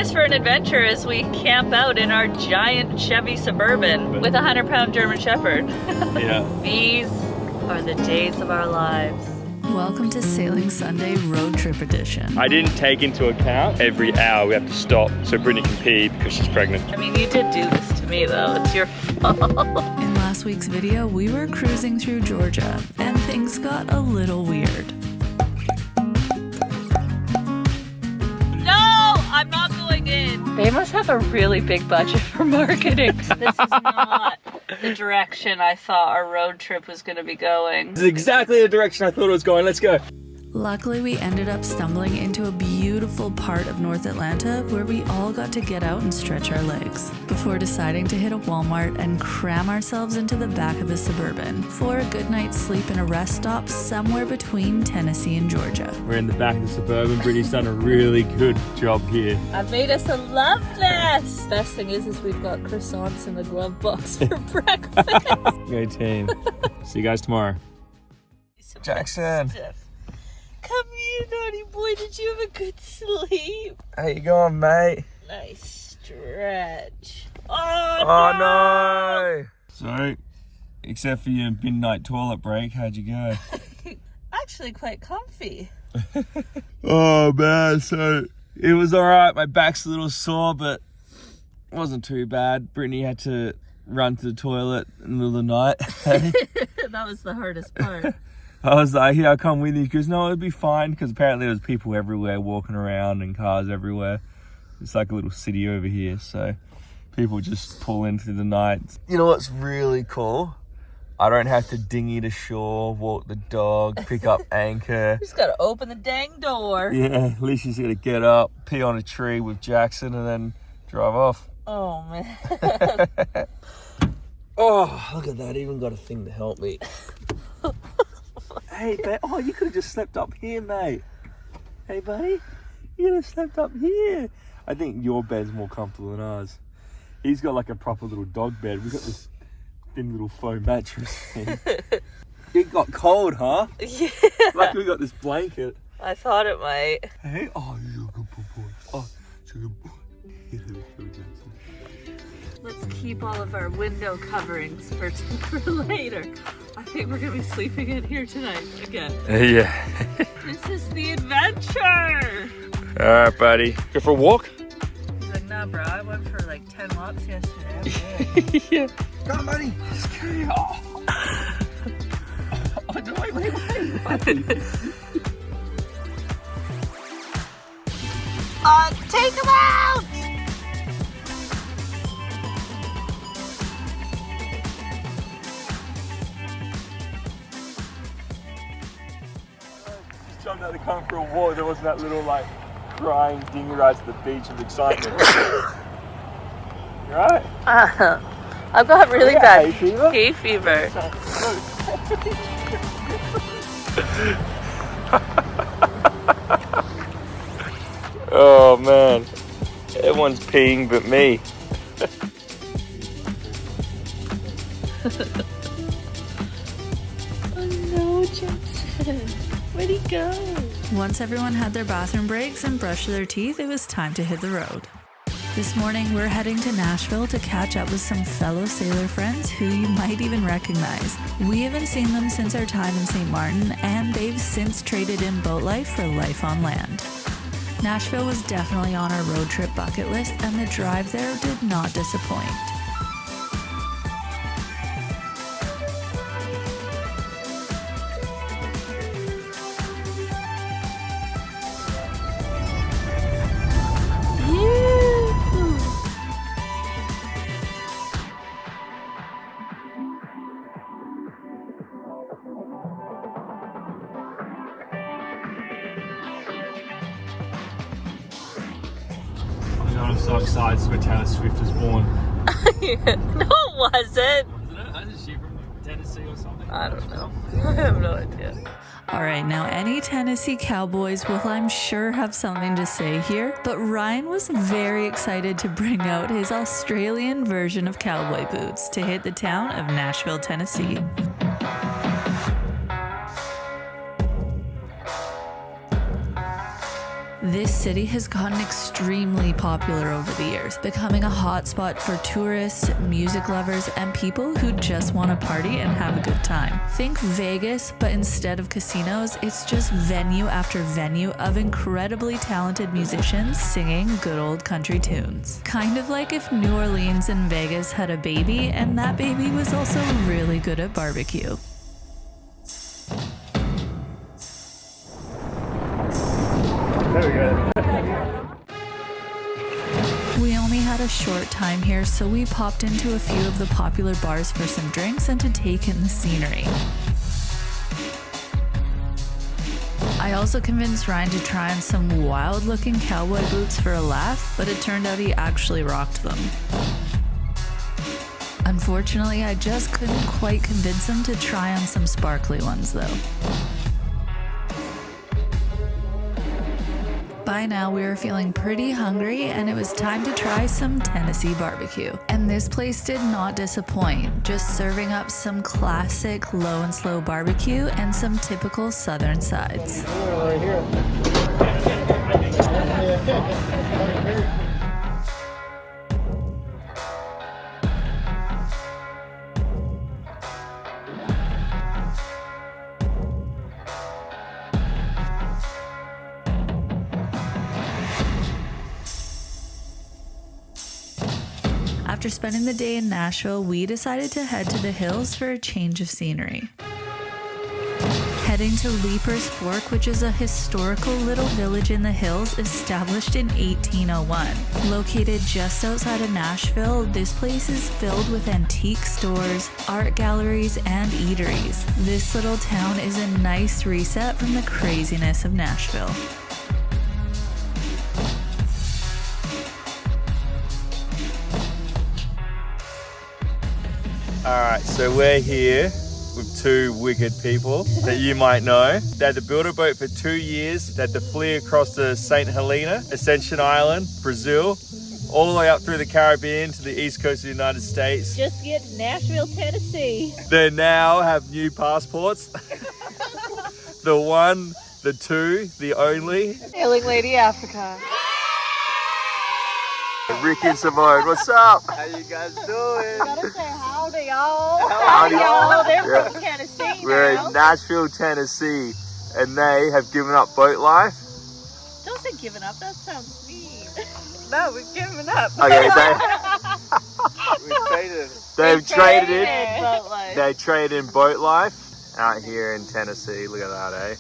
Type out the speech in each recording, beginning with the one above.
us for an adventure as we camp out in our giant Chevy Suburban with a 100-pound German Shepherd. Yeah. These are the days of our lives. Welcome to Sailing Sunday Road Trip Edition. I didn't take into account every hour we have to stop so Brittany can pee because she's pregnant. I mean, you did do this to me though. It's your fault. In last week's video, we were cruising through Georgia and things got a little weird. No, I'm not going in. They must have a really big budget for marketing. This is not the direction I thought our road trip was going to be going. This is exactly the direction I thought it was going. Let's go. Luckily, we ended up stumbling into a beautiful part of North Atlanta where we all got to get out and stretch our legs before deciding to hit a Walmart and cram ourselves into the back of the Suburban for a good night's sleep in a rest stop somewhere between Tennessee and Georgia. We're in the back of the Suburban. Brittany's done a really good job here. I made us a love nest. Best thing is we've got croissants in the glove box for breakfast. Go team. See you guys tomorrow. Jackson. Come here, naughty boy. Did you have a good sleep? How you going, mate? Nice stretch. Oh, no! So, except for your midnight toilet break, how'd you go? Actually quite comfy. Oh, man. So, it was alright. My back's a little sore, but it wasn't too bad. Brittany had to run to the toilet in the middle of the night. That was the hardest part. I was like, yeah, I'll come with you. Because no, it'd be fine. Because apparently there was people everywhere walking around and cars everywhere. It's like a little city over here. So people just pull in through the night. You know what's really cool? I don't have to dinghy to shore, walk the dog, pick up anchor. Just gotta open the dang door. Yeah, at least she's gonna get up, pee on a tree with Jackson, and then drive off. Oh, man. Oh, look at that. Even got a thing to help me. Hey, babe. Oh, you could have just slept up here, mate. Hey, buddy. You could have slept up here. I think your bed's more comfortable than ours. He's got like a proper little dog bed. We've got this thin little foam mattress thing. It got cold, huh? Yeah. Luckily we got this blanket. I thought it might. Hey, oh, you're a good boy. Oh, you're a good boy. Let's keep all of our window coverings for later. I think we're gonna be sleeping in here tonight again. Yeah. This is the adventure. All right, buddy. Go for a walk? He's like, nah, bro. I went for like 10 walks yesterday. Yeah. Come on, buddy. Just carry it. Oh, no, wait. Take him out! Jumped out of the car for a walk. There was that little like crying dinghy ride to the beach of excitement. You right? I've got really bad hay fever. hay fever. Oh man, everyone's peeing but me. Oh no, Jackson. Where'd he go? Once everyone had their bathroom breaks and brushed their teeth, it was time to hit the road. This morning, we're heading to Nashville to catch up with some fellow sailor friends who you might even recognize. We haven't seen them since our time in St. Martin, and they've since traded in boat life for life on land. Nashville was definitely on our road trip bucket list, and the drive there did not disappoint. I'm so excited. It's where Taylor Swift was born. No, it wasn't. Wasn't it? Isn't she from Tennessee or something? I don't know. I have no idea. All right, now any Tennessee Cowboys will, I'm sure, have something to say here, but Ryan was very excited to bring out his Australian version of cowboy boots to hit the town of Nashville, Tennessee. This city has gotten extremely popular over the years, becoming a hotspot for tourists, music lovers, and people who just want to party and have a good time. Think Vegas, but instead of casinos, it's just venue after venue of incredibly talented musicians singing good old country tunes. Kind of like if New Orleans and Vegas had a baby, and that baby was also really good at barbecue. There we go. We only had a short time here, so we popped into a few of the popular bars for some drinks and to take in the scenery. I also convinced Ryan to try on some wild-looking cowboy boots for a laugh, but it turned out he actually rocked them. Unfortunately, I just couldn't quite convince him to try on some sparkly ones, though. By now, we were feeling pretty hungry, and it was time to try some Tennessee barbecue. And this place did not disappoint, just serving up some classic low and slow barbecue and some typical southern sides. After spending the day in Nashville, we decided to head to the hills for a change of scenery. Heading to Leaper's Fork, which is a historical little village in the hills established in 1801. Located just outside of Nashville, this place is filled with antique stores, art galleries, and eateries. This little town is a nice reset from the craziness of Nashville. Alright, so we're here with two wicked people that you might know. They had to build a boat for 2 years. They had to flee across to St. Helena, Ascension Island, Brazil, all the way up through the Caribbean to the east coast of the United States. Just get to Nashville, Tennessee. They now have new passports. The one, the two, the only. Hailing Lady Africa. Ricky and Simone, what's up? How you guys doing? Gotta say howdy, y'all. Howdy, y'all. They're from Tennessee We're now. in Nashville, Tennessee, and they have given up boat life. Don't say giving up, that sounds mean. No, we've given up. Okay, We've traded. they've traded in. Boat life. They trade in boat life out here in Tennessee. Look at that, eh?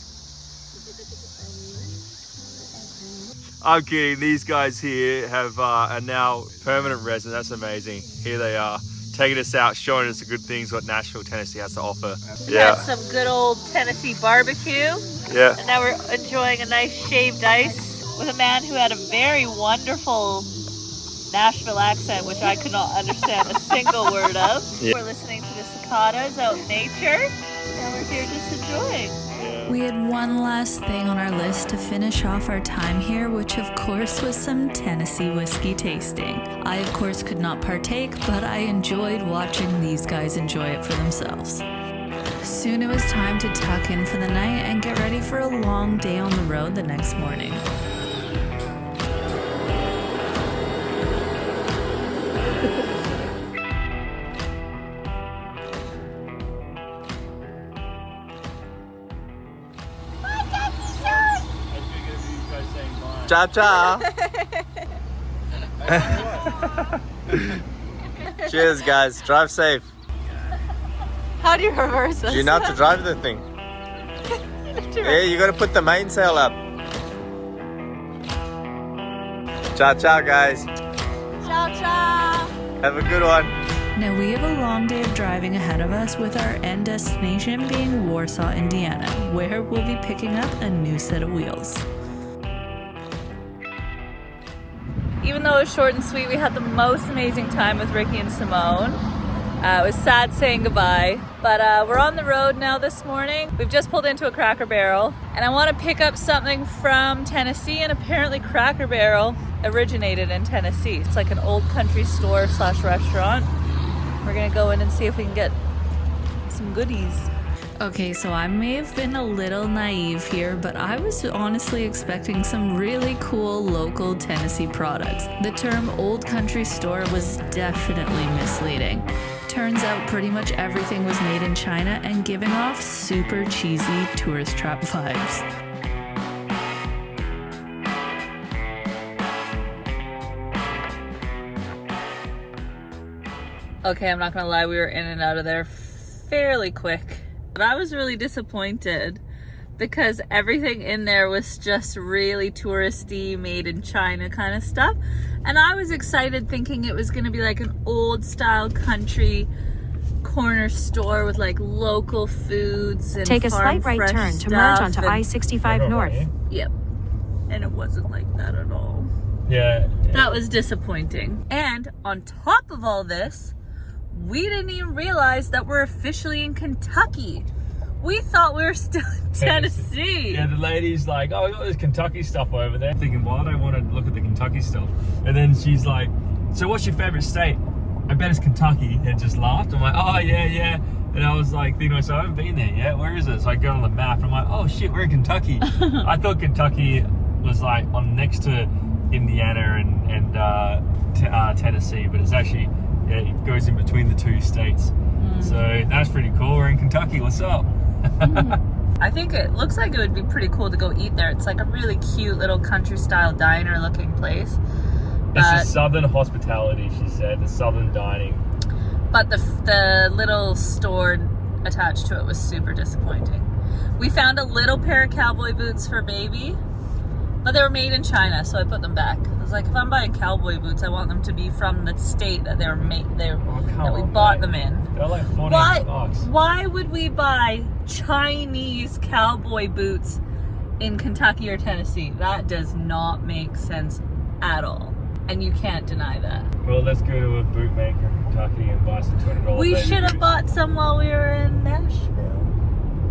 I'm kidding. These guys here have are now permanent residents. That's amazing. Here they are, taking us out, showing us the good things what Nashville, Tennessee has to offer. We had some good old Tennessee barbecue. Yeah. And now we're enjoying a nice shaved ice with a man who had a very wonderful Nashville accent, which I could not understand a single word of. Yeah. We're listening to the cicadas out in nature, and we're here just enjoying. We had one last thing on our list to finish off our time here, which of course was some Tennessee whiskey tasting. I of course could not partake, but I enjoyed watching these guys enjoy it for themselves. Soon it was time to tuck in for the night and get ready for a long day on the road the next morning. Cha-cha. Cheers, guys. Drive safe. How do you reverse this? Do you know how to drive the thing? Yeah, you gotta put the mainsail up. Cha-cha, guys. Ciao, Have a good one. Now we have a long day of driving ahead of us, with our end destination being Warsaw, Indiana, where we'll be picking up a new set of wheels. Even though it was short and sweet, we had the most amazing time with Ricky and Simone. It was sad saying goodbye, but we're on the road now this morning. We've just pulled into a Cracker Barrel, and I want to pick up something from Tennessee, and apparently Cracker Barrel originated in Tennessee. It's like an old country store / restaurant. We're gonna go in and see if we can get some goodies. Okay, so I may have been a little naive here, but I was honestly expecting some really cool local Tennessee products. The term old country store was definitely misleading. Turns out pretty much everything was made in China and giving off super cheesy tourist trap vibes. Okay, I'm not gonna lie, we were in and out of there fairly quick. But I was really disappointed because everything in there was just really touristy, made in China kind of stuff. And I was excited thinking it was gonna be like an old style country corner store with like local foods and take a slight right turn to merge onto I-65 North. Yep. And it wasn't like that at all. Yeah. That was disappointing. And on top of all this, we didn't even realize that we're officially in Kentucky. We thought we were still in Tennessee. Yeah, the lady's like, oh, we got this Kentucky stuff over there. I'm thinking, why do I want to look at the Kentucky stuff? And then she's like, so what's your favorite state? I bet it's Kentucky. And just laughed. I'm like, oh, yeah. And I was like, thinking to myself, I haven't been there yet. Where is it? So I go on the map and I'm like, oh shit, we're in Kentucky. I thought Kentucky was like on next to Indiana and Tennessee, but it's actually, yeah, it goes in between the two states. So that's pretty cool. We're in Kentucky. What's up? I think it looks like it would be pretty cool to go eat there. It's like a really cute little country style diner looking place. It's the southern hospitality, she said, the southern dining. But the little store attached to it was super disappointing. We found a little pair of cowboy boots for baby, but they were made in China, so I put them back. I was like, if I'm buying cowboy boots, I want them to be from the state that they were made, that we bought them in. They're like $14. Why would we buy Chinese cowboy boots in Kentucky or Tennessee? That does not make sense at all. And you can't deny that. Well, let's go to a bootmaker in Kentucky and buy some $200 We baby should have boots. bought some while we were in Nashville.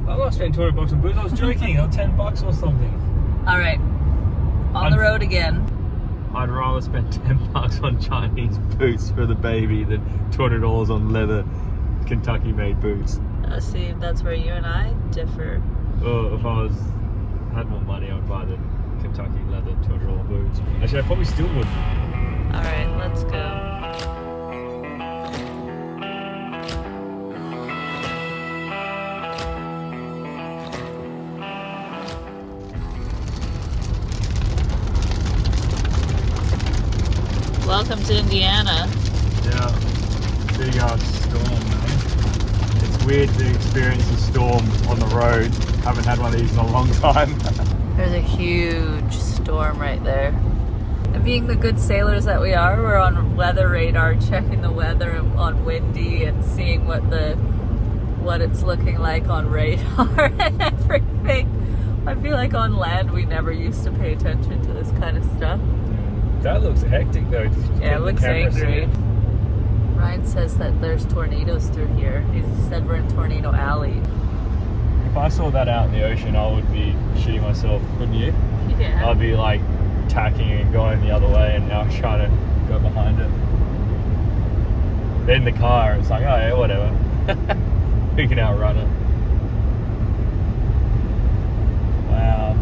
I'm not spending $200 on boots. I was joking. Or $10 or something. All right, on the road again. I'd rather spend $10 on Chinese boots for the baby than $200 on leather Kentucky-made boots. See, that's where you and I differ. Well, if I had more money, I would buy the Kentucky leather $200 boots. Actually, I probably still would. All right, let's go. Welcome to Indiana. Yeah, big ass storm, man. It's weird to experience a storm on the road. Haven't had one of these in a long time. There's a huge storm right there. And being the good sailors that we are, we're on weather radar, checking the weather on windy and seeing what it's looking like on radar and everything. I feel like on land we never used to pay attention to this kind of stuff. That looks hectic though. Yeah, it looks angry. Ryan says that there's tornadoes through here. He said we're in Tornado Alley. If I saw that out in the ocean, I would be shitting myself, wouldn't you? Yeah. I'd be like tacking and going the other way and now trying to go behind it. In the car, it's like, oh yeah, whatever. We can outrun it. Wow.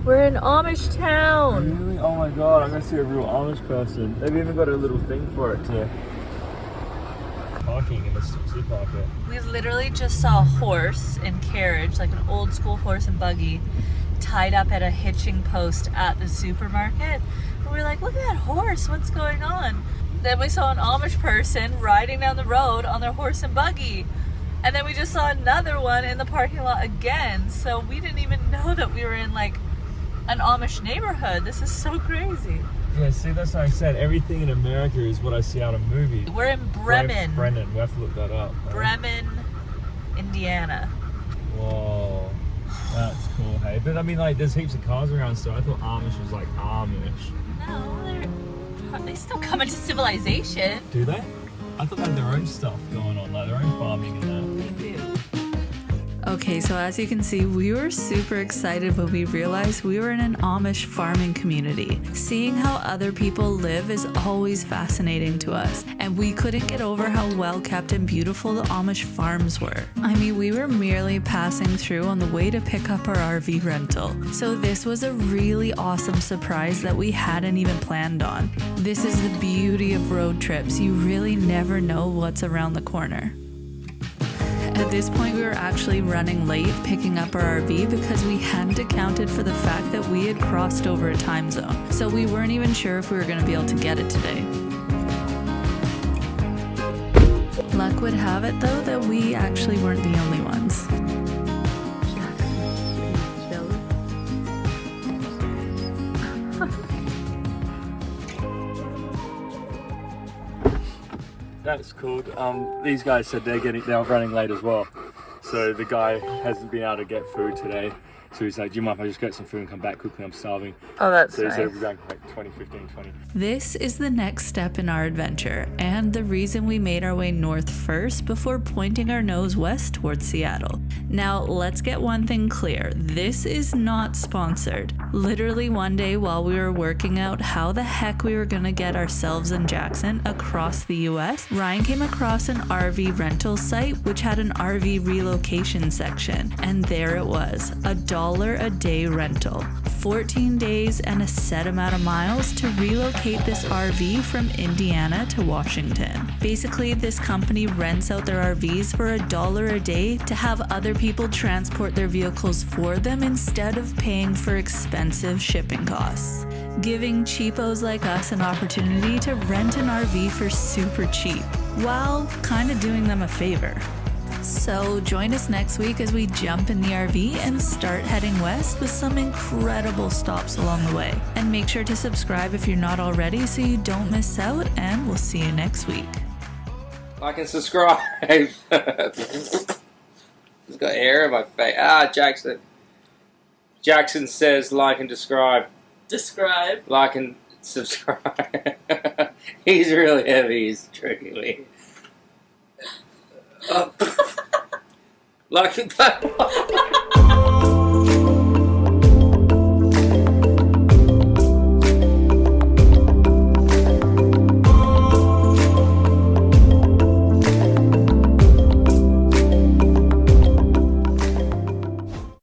We're in Amish town. Really? Oh my god, I'm gonna see a real Amish person. They've even got a little thing for it to parking in the supermarket. We literally just saw a horse and carriage, like an old school horse and buggy, tied up at a hitching post at the supermarket. And we were like, look at that horse, what's going on? Then we saw an Amish person riding down the road on their horse and buggy. And then we just saw another one in the parking lot again. So we didn't even know that we were in like an Amish neighborhood. This is so crazy. Yeah, see, that's what I said. Everything in America is what I see out of movies. We're in Bremen. Brennan, we have to look that up. Bremen, Indiana. Whoa, that's cool, hey. But I mean, like, there's heaps of cars around, so I thought Amish was like Amish. No, they still come into civilization. Do they? I thought they had their own stuff going on, like their own farming and that. They do. Okay, so as you can see, we were super excited when we realized we were in an Amish farming community. Seeing how other people live is always fascinating to us, and we couldn't get over how well kept and beautiful the Amish farms were. I mean, we were merely passing through on the way to pick up our RV rental, so this was a really awesome surprise that we hadn't even planned on. This is the beauty of road trips. You really never know what's around the corner. At this point, we were actually running late picking up our RV because we hadn't accounted for the fact that we had crossed over a time zone. So we weren't even sure if we were going to be able to get it today. Luck would have it, though, that we actually weren't the only ones. That's cool. These guys said they're running late as well. So the guy hasn't been able to get food today. So he's like, do you mind if I just get some food and come back quickly? I'm starving. Oh, that's so nice. So we're going for like 20, 15, 20. This is the next step in our adventure, and the reason we made our way north first before pointing our nose west towards Seattle. Now, let's get one thing clear. This is not sponsored. Literally one day while we were working out how the heck we were gonna get ourselves and Jackson across the US, Ryan came across an RV rental site which had an RV relocation section, and there it was, $1 a day rental. 14 days and a set amount of miles to relocate this RV from Indiana to Washington. Basically, this company rents out their RVs for $1 a day to have other people transport their vehicles for them instead of paying for expensive shipping costs, giving cheapos like us an opportunity to rent an RV for super cheap, while kind of doing them a favor. So join us next week as we jump in the RV and start heading west with some incredible stops along the way. And make sure to subscribe if you're not already so you don't miss out, and we'll see you next week. Like and subscribe. It's got hair in my face. Jackson. Jackson says like and describe. Describe. Like and subscribe. He's really heavy. He's tricking me. Like